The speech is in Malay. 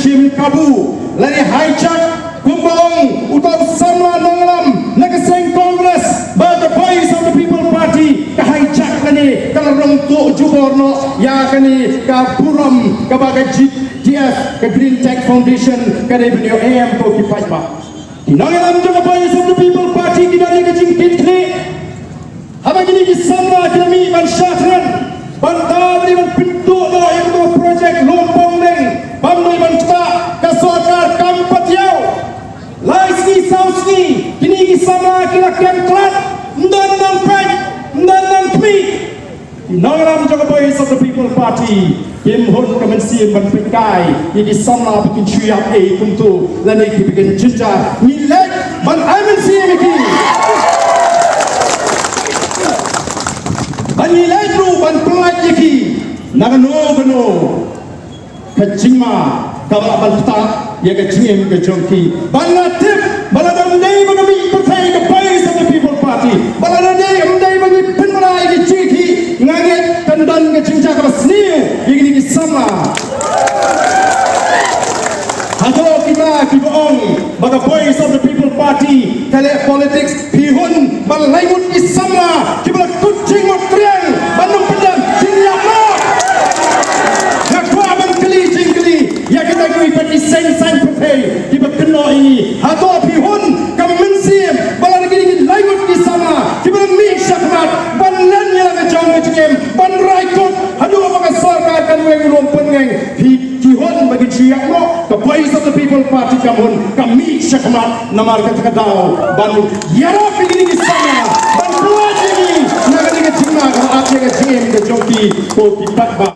shim kabu lari hijack kumbang utang samla nanglam nagaseng Congress but the voice of the people party ka hijack kani kalau rongto juborno ya kani ka buram ka bagai GF ka Green Tech Foundation ka revenue AM ko kipai ba nanglam the voice of the people party kita ni ka jingkit kli haba kini ki samla kami ban syatran bantah beri ban pintu no yang projek lompong neng bamnoi ban cetak ka sorkar kampatiau Laisni sausni kini ki sama kila kemklat ndan pek ndan tmi nanglam jaga voice of the people party kim hon kemensi ban peitkai ini sama bikin syuap kumtu lani ki bikin cinta nilai ban amensi miki ban nilai dru ban pelaj ki nagano beno kacima kabak ban petak ya ke jingem ke jongki balatip baladam dei bagi partai ke voice of the people party baladam dei bagi penmerai ke jiki ngaget kandan ke cinca ke sni ini ki sama hato kita kiboong baga voice of the people party kale politics pihun balaimun ki sama kibala kucing mo triang bandung pedang sinyama ngakwa ban keli jingkeli ya kita kui pati sen di berkena ini atau pihun kami mensim balan gini lain di sana kita mik syakmat balan yang kejauh macam ban raikut aduh apakah sorkar kan yang rumpun yang pihun bagi siap lo the voice of the people party kami syakmat namar kata dau ban yarap gini di sana ban buat ini nak gini cina kalau apa yang kejauh kejauh ko tipat